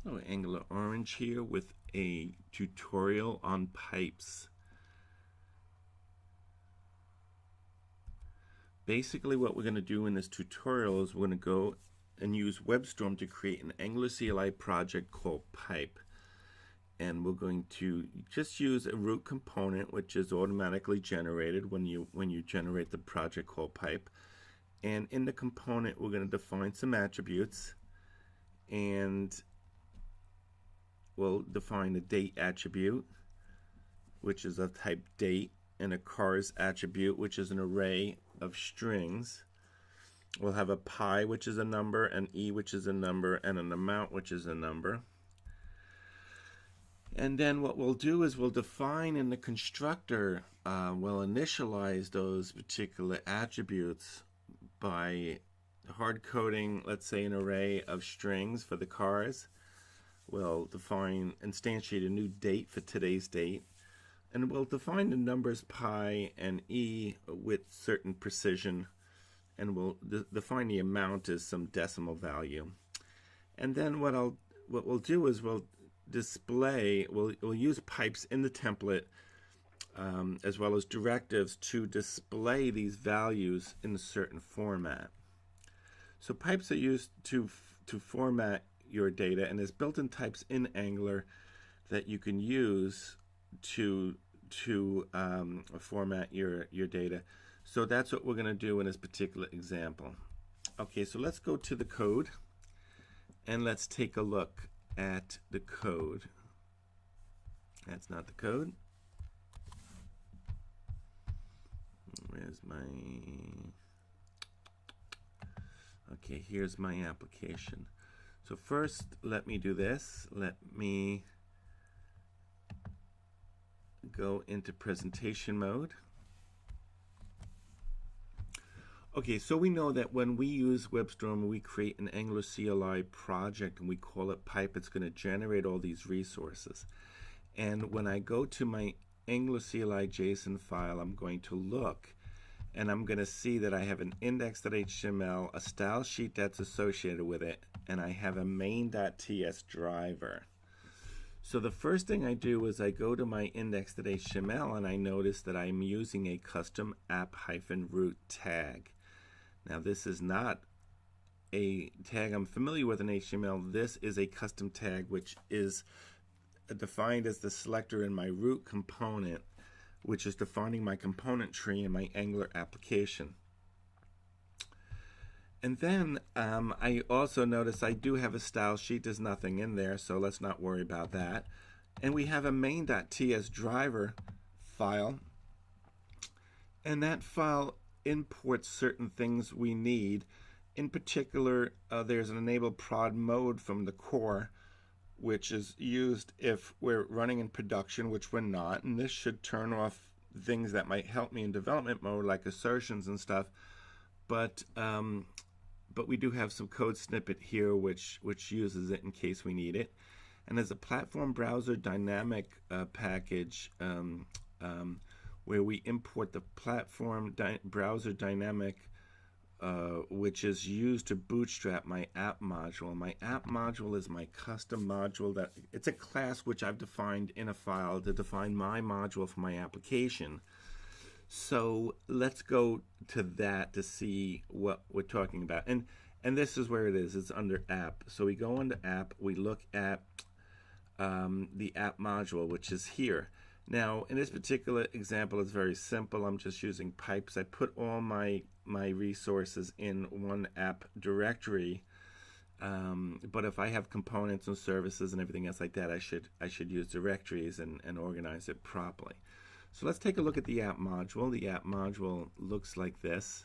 Hello, Angular Orange here with a tutorial on pipes. Basically what we're going to do in this tutorial is we're going to go and use WebStorm to create an Angular CLI project called pipe. And we're going to just use a root component which is automatically generated when you generate the project called pipe. And in the component we're going to define some attributes, and we'll define a date attribute, which is of type date, and a cars attribute, which is an array of strings. We'll have a pi, which is a number, an e, which is a number, and an amount, which is a number. And then what we'll do is we'll define in the constructor, we'll initialize those particular attributes by hard coding, let's say, an array of strings for the cars. We'll instantiate a new date for today's date, and we'll define the numbers pi and e with certain precision, and we'll define the amount as some decimal value. And then what we'll do is we'll use pipes in the template as well as directives to display these values in a certain format. So pipes are used to format your data, and there's built-in types in Angular that you can use to format your data. So that's what we're going to do in this particular example. Okay, so let's go to the code and let's take a look at the code. That's not the code. Where's my... Okay, here's my application. So first, let me do this. Let me go into presentation mode. Okay, so we know that when we use WebStorm, we create an Angular CLI project and we call it pipe, it's going to generate all these resources. And when I go to my Angular CLI JSON file, I'm going to look, and I'm going to see that I have an index.html, a style sheet that's associated with it, and I have a main.ts driver. So the first thing I do is I go to my index.html and I notice that I'm using a custom app-root tag. Now this is not a tag I'm familiar with in HTML. This is a custom tag which is defined as the selector in my root component, which is defining my component tree in my Angular application. And then I also notice I do have a style sheet. There's nothing in there, so let's not worry about that. And we have a main.ts driver file, and that file imports certain things we need. In particular, there's an enable prod mode from the core, which is used if we're running in production, which we're not, and this should turn off things that might help me in development mode, like assertions and stuff. But we do have some code snippet here which uses it in case we need it. And there's a platform browser dynamic package where we import the platform browser dynamic, which is used to bootstrap my app module. My app module is my custom module. That it's a class which I've defined in a file to define my module for my application. So let's go to that to see what we're talking about. And this is where it is. It's under app. So we go into app. We look at the app module, which is here. Now, in this particular example, it's very simple. I'm just using pipes. I put all my resources in one app directory. But if I have components and services and everything else like that, I should use directories and organize it properly. So let's take a look at the app module. The app module looks like this,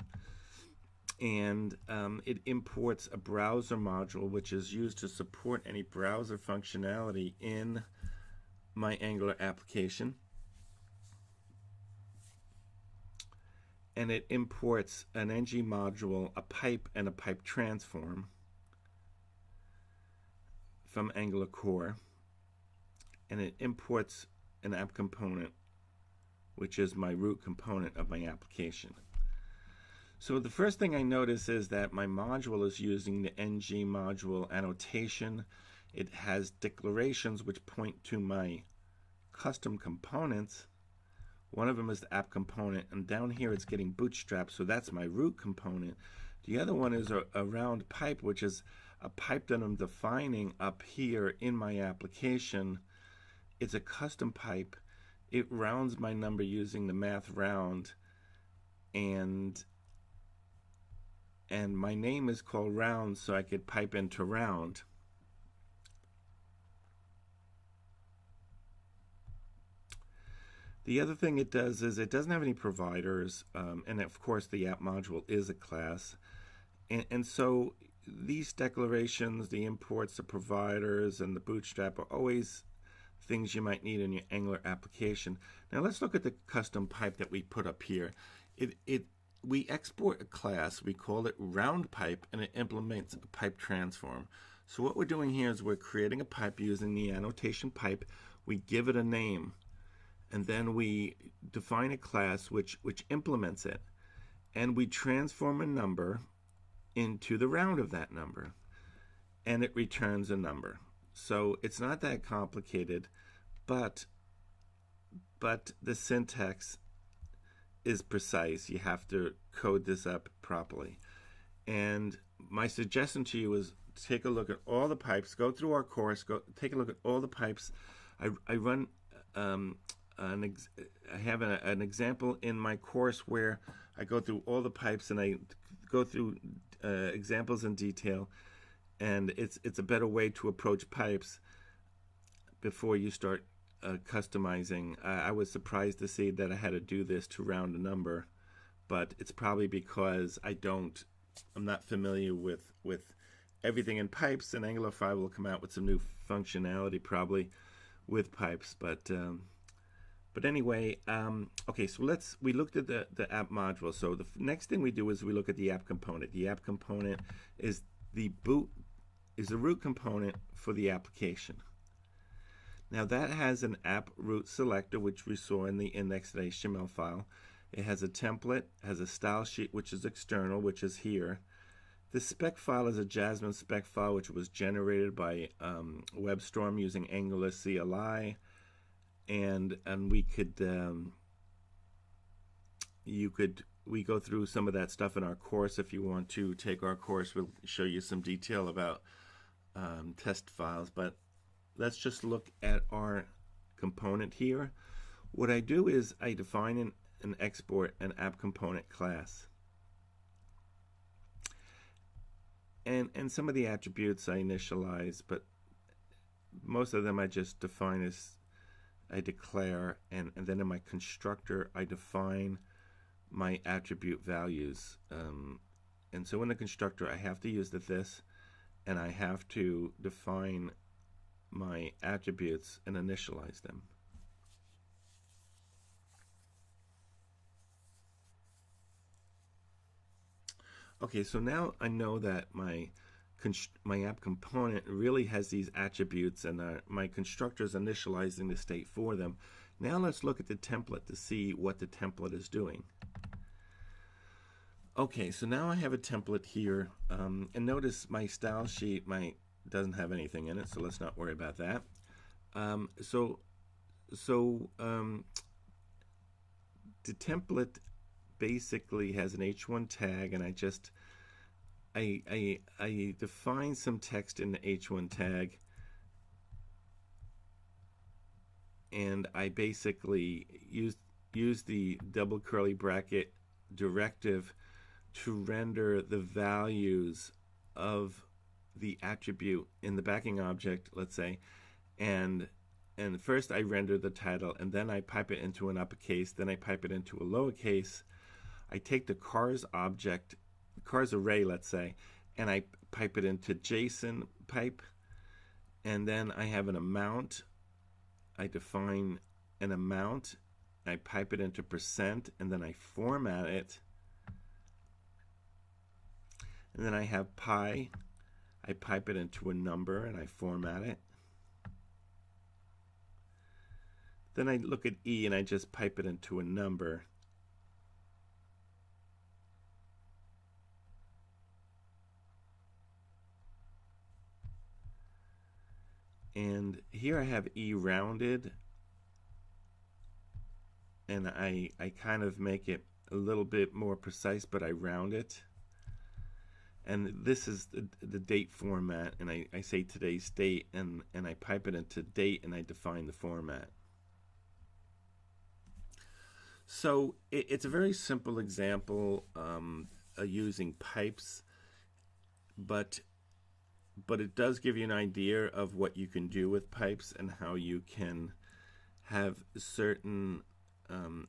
and it imports a browser module which is used to support any browser functionality in my Angular application, and it imports an ng module, a pipe, and a pipe transform from Angular core, and it imports an app component, which is my root component of my application. So the first thing I notice is that my module is using the ng module annotation, It has declarations which point to my custom components. One of them is the app component, and down here it's getting bootstrapped, so that's my root component. The other one is a round pipe, which is a pipe that I'm defining up here in my application. It's a custom pipe. It rounds my number using the math round, and my name is called round, so I could pipe into round. The other thing it does is it doesn't have any providers, and of course the app module is a class. And so these declarations, the imports, the providers, and the bootstrap are always things you might need in your Angular application. Now let's look at the custom pipe that we put up here. We export a class, we call it round pipe, and it implements a pipe transform. So what we're doing here is we're creating a pipe using the annotation pipe. We give it a name, and then we define a class which implements it, and we transform a number into the round of that number, and it returns a number. So it's not that complicated, but the syntax is precise. You have to code this up properly. And my suggestion to you is take a look at all the pipes, go through our course, take a look at all the pipes. I run I have an example in my course where I go through all the pipes and I go through examples in detail, and it's a better way to approach pipes before you start customizing. I was surprised to see that I had to do this to round a number, but it's probably because I'm not familiar with everything in pipes, and Angular 5 will come out with some new functionality probably with pipes, but anyway, okay, so we looked at the app module. So the next thing we do is we look at the app component. The app component is the root component for the application. Now that has an app root selector, which we saw in the index.html file. It has a template, has a style sheet, which is external, which is here. The spec file is a Jasmine spec file, which was generated by WebStorm using Angular CLI. And we we go through some of that stuff in our course. If you want to take our course, we'll show you some detail about test files. But let's just look at our component here. What I do is I define and export an app component class. And some of the attributes I initialize, but most of them I just define as I declare, and then in my constructor I define my attribute values. And so in the constructor I have to use this, and I have to define my attributes and initialize them. Okay, so now I know that my app component really has these attributes, and my constructor is initializing the state for them. Now let's look at the template to see what the template is doing. Okay, so now I have a template here, and notice my style sheet doesn't have anything in it, so let's not worry about that. The template basically has an H1 tag, and I define some text in the H1 tag, and I basically use the double curly bracket directive to render the values of the attribute in the backing object, let's say, and first I render the title, and then I pipe it into an uppercase, then I pipe it into a lowercase. I take the cars object, cars array, let's say, and I pipe it into JSON pipe, and then I have an amount. I define an amount, I pipe it into %, and then I format it. And then I have pi, I pipe it into a number and I format it. Then I look at E and I just pipe it into a number. And here I have E rounded, and I kind of make it a little bit more precise, but I round it. And this is the date format, and I say today's date, and I pipe it into date, and I define the format. So it's a very simple example using pipes, but it does give you an idea of what you can do with pipes and how you can have certain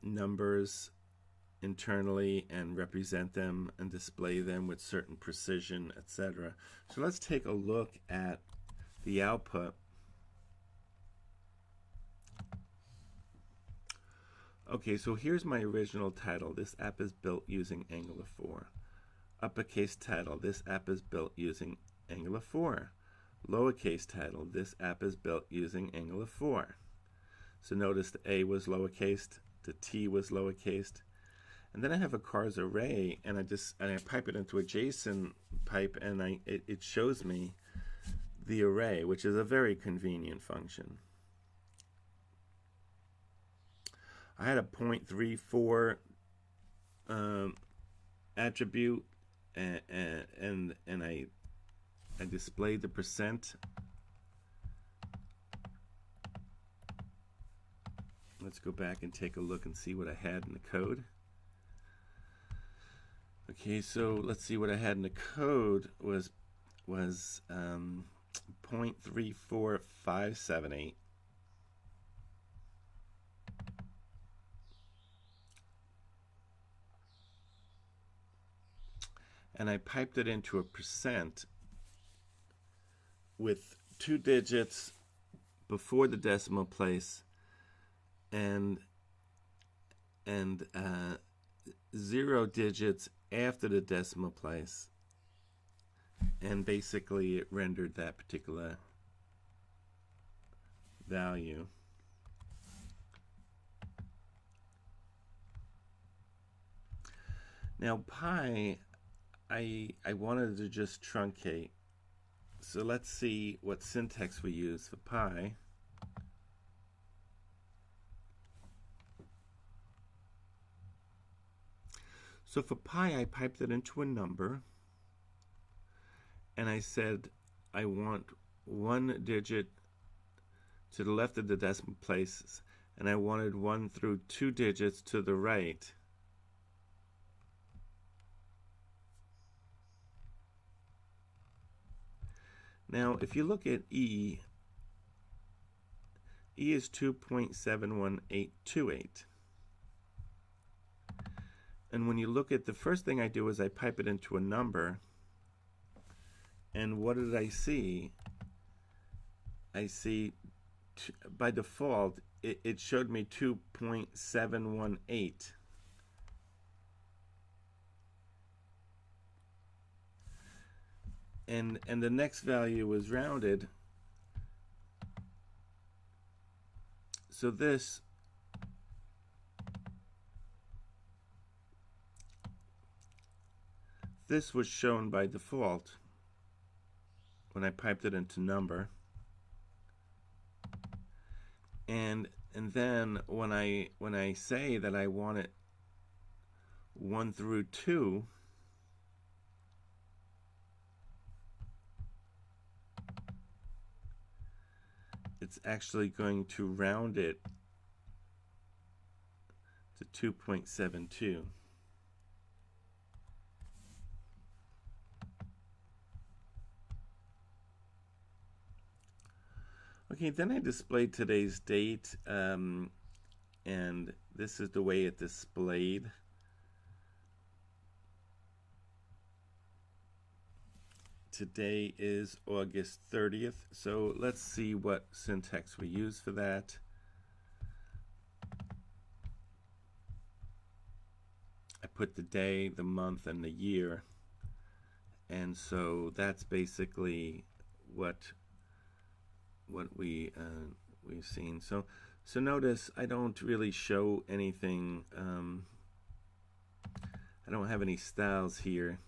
numbers internally and represent them and display them with certain precision, etc. So let's take a look at the output. Okay, so here's my original title. This app is built using Angular 4. Uppercase title. This app is built using Angular 4. Lowercase title. This app is built using Angular 4. So notice the A was lowercase, the T was lowercase. And then I have a cars array, and I pipe it into a JSON pipe, and it shows me the array, which is a very convenient function. I had a 0.34 attribute, and I displayed the percent. Let's go back and take a look and see what I had in the code. Okay, so let's see what I had in the code was 0.34578. And I piped it into a percent with 2 digits before the decimal place and 0 digits after the decimal place, and basically it rendered that particular value. Now pi, I wanted to just truncate, so let's see what syntax we use for pi. So for pi, I piped it into a number, and I said I want 1 digit to the left of the decimal places, and I wanted 1 through 2 digits to the right. Now, if you look at E is 2.71828. And when you look at the first thing I do is I pipe it into a number. And what did I see? I see, by default, it showed me 2.718. And the next value was rounded. So this was shown by default when I piped it into number. And then when I say that I want it 1 through 2, it's actually going to round it to 2.72. Okay, then I displayed today's date, and this is the way it displayed. Today is August 30th, so let's see what syntax we use for that. I put the day, the month, and the year, and so that's basically what we've seen. So notice I don't really show anything. I don't have any styles here.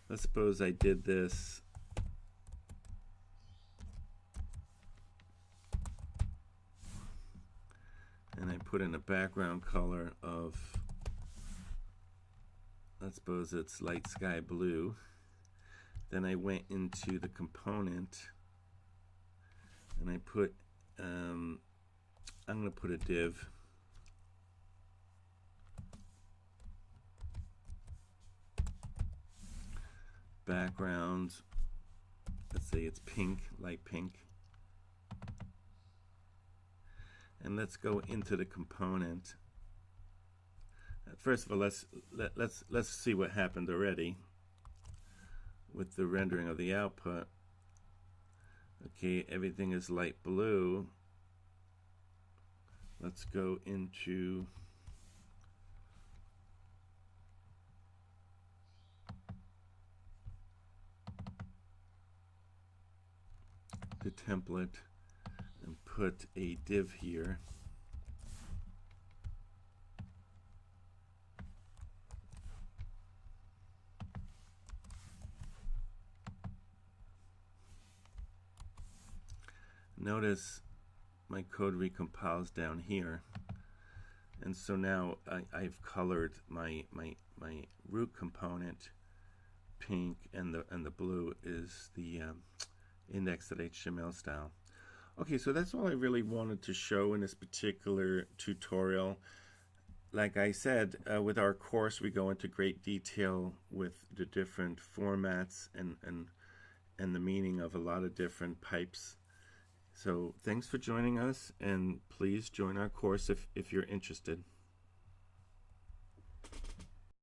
Let's suppose I did this put in a background color of, I suppose it's light sky blue. Then I went into the component and I put, I'm going to put a div. Background, let's say it's pink, light pink. And let's go into the component. First of all, let's see what happened already with the rendering of the output. Okay, everything is light blue. Let's go into the template and put a div here. Notice my code recompiles down here, and so now I've colored my root component pink, and the blue is the index.html style. Okay, so that's all I really wanted to show in this particular tutorial. Like I said, with our course, we go into great detail with the different formats and the meaning of a lot of different pipes. So thanks for joining us, and please join our course if you're interested.